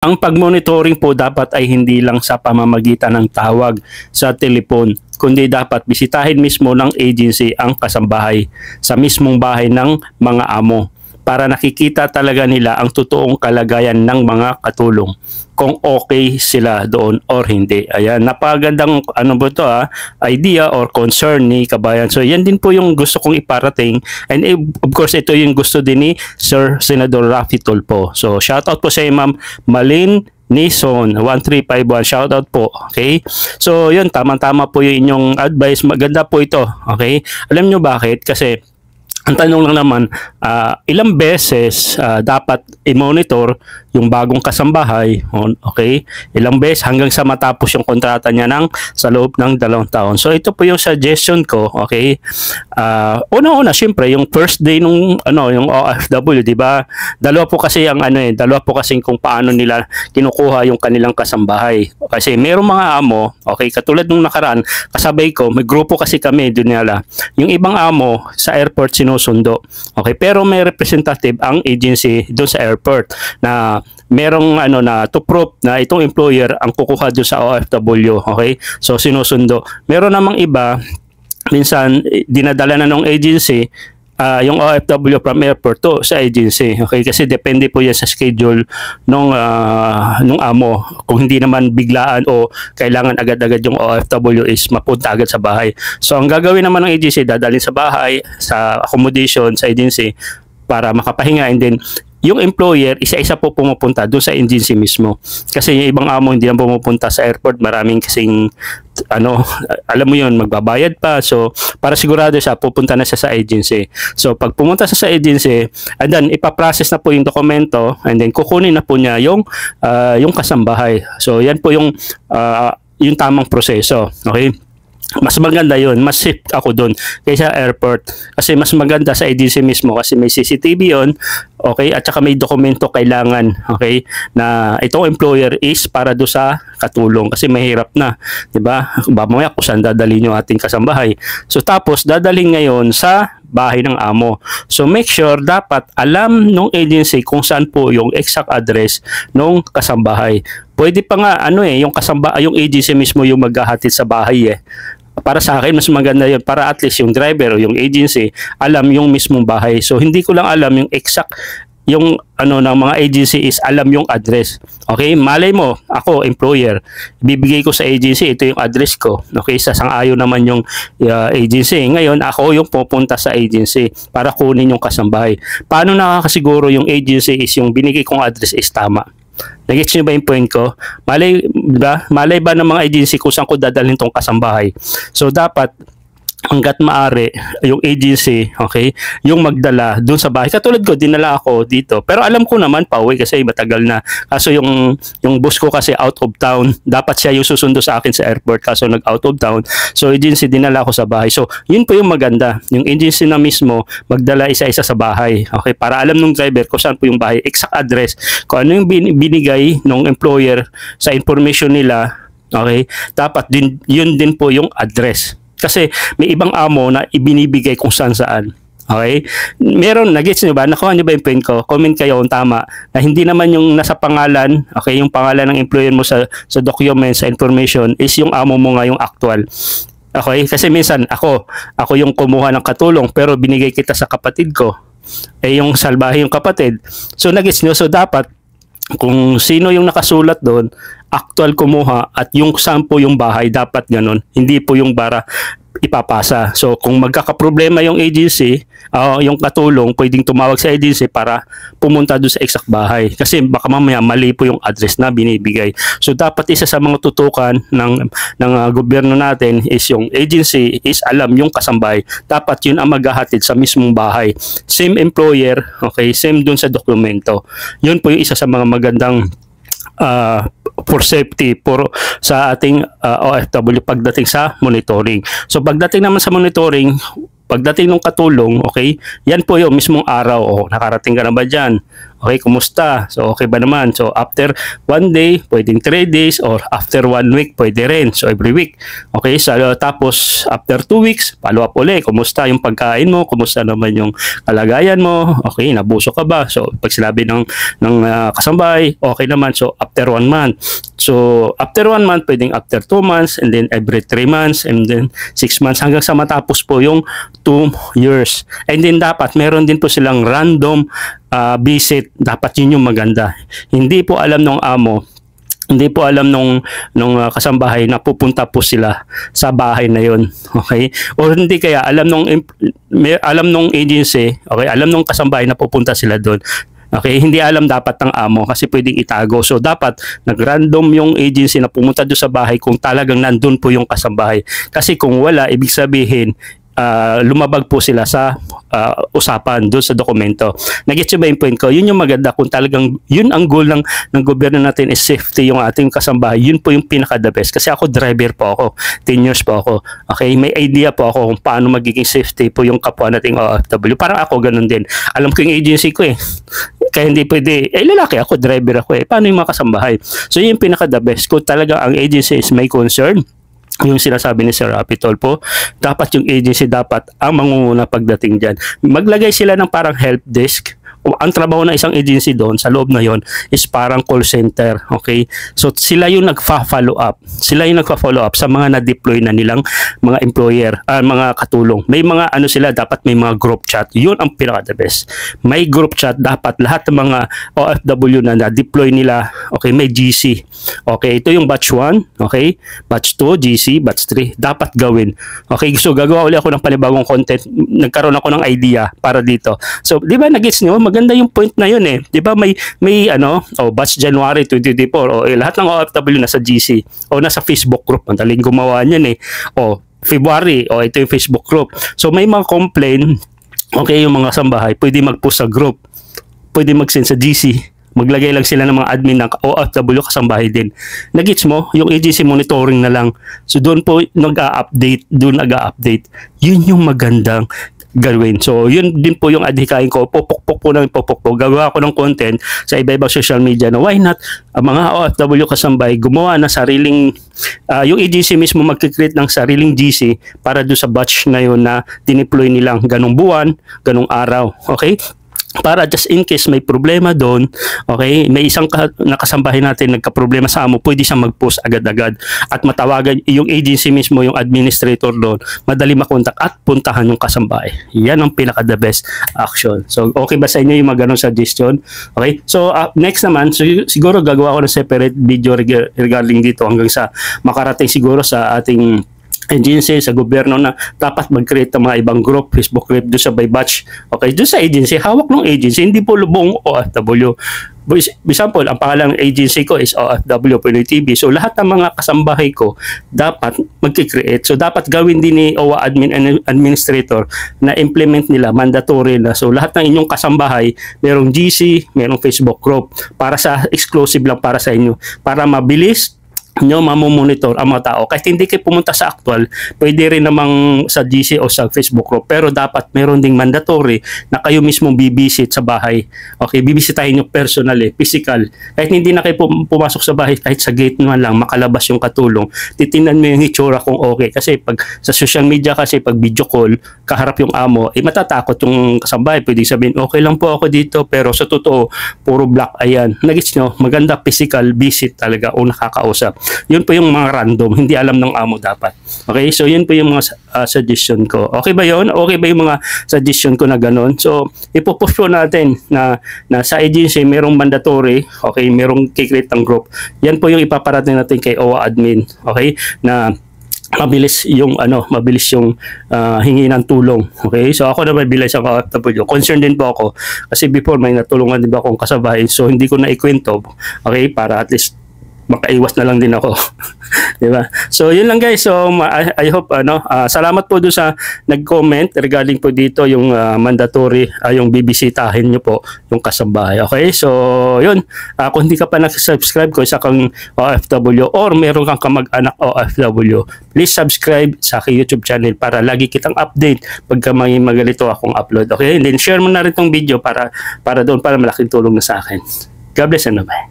Ang pag-monitoring po dapat ay hindi lang sa pamamagitan ng tawag sa telepon, kundi dapat bisitahin mismo ng agency ang kasambahay sa mismong bahay ng mga amo para nakikita talaga nila ang totoong kalagayan ng mga katulong kung okay sila doon or hindi. Ayan, napagandang idea or concern ni Kabayan. So yan din po yung gusto kong iparating, and of course ito yung gusto din ni Sir Senador Raffy Tulfo. So shoutout po sa Ma'am Malin Nison 1351, shoutout po. Okay, so yun, tama-tama po yung inyong advice, maganda po ito. Okay, alam nyo bakit? Kasi ang tanong lang naman, ilang beses dapat i-monitor yung bagong kasambahay, okay? Ilang beses hanggang sa matapos yung kontrata niya sa loob ng 2 taon. So ito po yung suggestion ko, okay? Una-una, syempre, yung first day nung yung OFW, di ba? Dalawa po kasi kung paano nila kinukuha yung kanilang kasambahay. Kasi mayroong mga amo, okay, katulad nung nakaraan, kasabay ko, may grupo kasi kami doon nila. Yung ibang amo sa airport sinusundo. Okay, pero may representative ang agency doon sa airport na merong na to prove na itong employer ang kukuha doon sa OFW. Okay, so sinusundo. Meron namang iba, minsan dinadala na ng agency yung OFW from airport to sa agency. Okay, kasi depende po yan sa schedule nung amo. Kung hindi naman biglaan o kailangan agad-agad yung OFW is mapunta agad sa bahay. So ang gagawin naman ng agency, dadalhin sa bahay, sa accommodation sa agency para makapahinga, and then yung employer, isa-isa po pumupunta doon sa agency mismo. Kasi yung ibang amo hindi lang pumupunta sa airport, maraming kasing alam mo yun, magbabayad pa. So para sigurado siya, pupunta na siya sa agency. So pag pumunta siya sa agency, and then ipaprocess na po yung dokumento, and then kukunin na po niya yung kasambahay. So yan po yung tamang proseso. Okay, mas maganda yun, mas safe ako doon kaysa airport, kasi mas maganda sa agency mismo kasi may CCTV yun, okay, at saka may dokumento kailangan, okay, na itong employer is para do sa katulong, kasi mahirap na, di ba? Mamaya kung saan dadalhin yung ating kasambahay. So tapos dadalhin ngayon sa bahay ng amo. So make sure dapat alam nung agency kung saan po yung exact address nung kasambahay. Pwede pa nga yung agency mismo yung maghahatid sa bahay eh. Para sa akin, mas maganda yun para at least yung driver o yung agency alam yung mismong bahay. So hindi ko lang alam yung exact yung ng mga agency is alam yung address. Okay, malay mo, ako employer, bibigay ko sa agency, ito yung address ko. Okay, sasang-ayon naman yung agency. Ngayon, ako yung pupunta sa agency para kunin yung kasambahay. Paano nakakasiguro yung agency is yung binigay kong address is tama? Nag-gets nyo ba yung point ko? Malay ba ng mga agency kung saan ko dadalhin tong kasambahay? So dapat hanggat maaari yung agency, okay, yung magdala dun sa bahay. Katulad ko, dinala ako dito. Pero alam ko naman pauwi kasi matagal na. Kaso yung boss ko kasi out of town. Dapat siya yung susundo sa akin sa airport, kaso nag-out of town. So agency, dinala ako sa bahay. So yun po yung maganda. Yung agency na mismo magdala isa-isa sa bahay. Okay, para alam ng driver kung saan po yung bahay, exact address, kung ano yung binigay ng employer sa information nila. Okay, dapat yun din po yung address. Kasi may ibang amo na ibinibigay kung saan-saan. Okay? Meron, nag-gets nyo ba? Nakuha nyo ba yung point ko? Comment kayo kung tama. Na hindi naman yung nasa pangalan, okay, yung pangalan ng employer mo sa document, sa information, is yung amo mo nga yung actual. Okay? Kasi minsan, ako yung kumuha ng katulong, pero binigay kita sa kapatid ko. Yung salbahe yung kapatid. So, nag-gets nyo? So, dapat, kung sino yung nakasulat doon, actual kumuha at yung sampo yung bahay, dapat ganun. Hindi po yung bara ipapasa. So kung magkakaproblema yung agency, yung katulong, pwedeng tumawag sa agency para pumunta doon sa exact bahay. Kasi baka mamaya mali po yung address na binibigay. So dapat isa sa mga tutukan ng gobyerno natin is yung agency is alam yung kasambahay. Dapat yun ang maghahatid sa mismong bahay. Same employer, okay, same doon sa dokumento. Yun po yung isa sa mga magandang for safety sa ating OFW pagdating sa monitoring. So pagdating naman sa monitoring, pagdating ng katulong, okay, yan po yung mismong araw, nakarating ka na ba dyan? Okay, kumusta? So, okay ba naman? So, after 1 day, pwedeng 3 days, or after 1 week, pwede rin. So, every week. Okay, so, tapos, after 2 weeks, follow up ulit. Kumusta yung pagkain mo? Kumusta naman yung kalagayan mo? Okay, nabuso ka ba? So, pag sinabi ng kasambahay, okay naman. So, after 1 month. So, after 1 month, pwedeng after 2 months, and then every 3 months, and then 6 months, hanggang sa matapos po yung 2 years. And then dapat meron din po silang random visit. Dapat yun yung maganda. Hindi po alam ng amo, hindi po alam nung kasambahay na pupunta po sila sa bahay na yon. Okay? O hindi kaya alam nung agency, okay, alam nung kasambahay na pupunta sila doon. Okay, hindi alam dapat ng amo kasi pwedeng itago. So dapat nag-random yung agency na pumunta doon sa bahay kung talagang nandun po yung kasambahay. Kasi kung wala, ibig sabihin lumabag po sila sa usapan doon sa dokumento. Nag-gets ba yung point ko? Yun yung maganda kung talagang yun ang goal ng gobyerno natin is safety yung ating kasambahay. Yun po yung pinaka-the best. Kasi ako driver po ako. 10 years po ako. Okay? May idea po ako kung paano magiging safety po yung kapwa nating OFW. Parang ako ganun din. Alam ko yung agency ko eh. Kaya hindi pwede, lalaki ako, driver ako eh. Paano yung mga kasambahay? So yun yung pinaka-the best. Kung talaga ang agency is may concern, yung sinasabi ni Sir Rapi Tulfo, dapat yung agency dapat ang mangunguna pagdating dyan. Maglagay sila ng parang help desk. Ang trabaho ng isang agency doon sa loob na yon is parang call center. Okay? So sila yung nagfa-follow up. Sila yung nagfa-follow up sa mga na-deploy na nilang mga employer, mga katulong. May mga sila, dapat may mga group chat. Yun ang pinaka the best. May group chat, dapat lahat ng mga OFW na na-deploy nila, okay, may GC. Okay, ito yung batch 1, okay? Batch 2, GC, batch 3. Dapat gawin. Okay, so gagawa ulit ako ng panibagong content. Nagkaroon ako ng idea para dito. So, di ba nag-gets nyo? Maganda yung point na yun eh. 'Di ba may batch January 2024 lahat ng OFW nasa GC o nasa Facebook group. Madaling gumawa niyan eh. February ito yung Facebook group. So may mga complaint, okay, yung mga sambahay, pwede mag-post sa group. Pwede mag-send sa GC. Maglagay lang sila ng mga admin ng OFW kasambahay din. Nagits mo, yung agency monitoring na lang. So doon po nag-a-update, Yun yung magandang gawin. So, yun din po yung adhikain ko. Popok po. Gagawa ko ng content sa iba-ibang social media na why not mga OFW kasambay gumawa na sariling yung agency mismo magkikreate ng sariling GC para do sa batch na yun na dineploy nilang ganong buwan, ganong araw. Okay? Para just in case may problema doon, okay, may isang nakasambahay natin nagka-problema sa amo, pwede siyang mag-post agad-agad at matawagan yung agency mismo, yung administrator doon, madali makontak at puntahan yung kasambahay. Yan ang pinaka-the best action. So, okay ba sa inyo yung mga ganong suggestion? Okay? So, next naman, so, siguro gagawa ko ng separate video regarding dito hanggang sa makarating siguro sa ating agency, sa gobyerno na dapat mag-create ng mga ibang group, Facebook group doon sa by batch. Okay, doon sa agency, hawak ng agency, hindi po lubong OFW. For example, ang pangalan ng agency ko is OFW Pinoy TV. So, lahat ng mga kasambahay ko dapat mag-create. So, dapat gawin din ni OWA admin and administrator na implement nila, mandatory na. So, lahat ng inyong kasambahay, merong GC, merong Facebook group para sa exclusive lang para sa inyo. Para mabilis nyo mamomonitor ang mga tao. Kahit hindi kayo pumunta sa actual, pwede rin namang sa GC o sa Facebook group. Pero dapat meron ding mandatory na kayo mismong bibisit sa bahay. Okay, bibisitahin nyo personally, physical. Kahit hindi na kayo pumasok sa bahay, kahit sa gate naman lang, makalabas yung katulong. Titingnan mo yung itsura kung okay. Kasi pag sa social media kasi, pag video call, kaharap yung amo, matatakot yung kasambahay. Pwede sabihin, okay lang po ako dito, pero sa totoo, puro black. Ayan. Nagits nyo, maganda physical visit talaga o nakakausap. Yun po yung mga random, hindi alam ng amo dapat. Okay, so yun po yung mga suggestion ko. Okay ba yun? Okay ba yung mga suggestion ko na ganun? So, ipopost po natin na sa agency merong mandatory, okay, merong kikreate ng group. Yan po yung ipaparating natin kay OWA admin, okay, na mabilis yung hingi ng tulong. Okay? So ako na mabilis ang OFW. Concerned din po ako kasi before may natulungan din ba akong kasabahay, so hindi ko na ikwento. Okay? Para at least makaiwas na lang din ako. 'Di ba? So yun lang guys. So I hope salamat po doon sa nag-comment regarding po dito yung mandatory yung bibisitahin niyo po yung kasambahay. Okay? So yun, kung hindi ka pa nag-subscribe, kung isa kang OFW or meron kang kamag-anak OFW, please subscribe sa aking YouTube channel para lagi kitang update pagka may magalito akong upload. Okay? And then share mo na rin tong video para doon, para malaking tulong na sa akin. God bless and bye.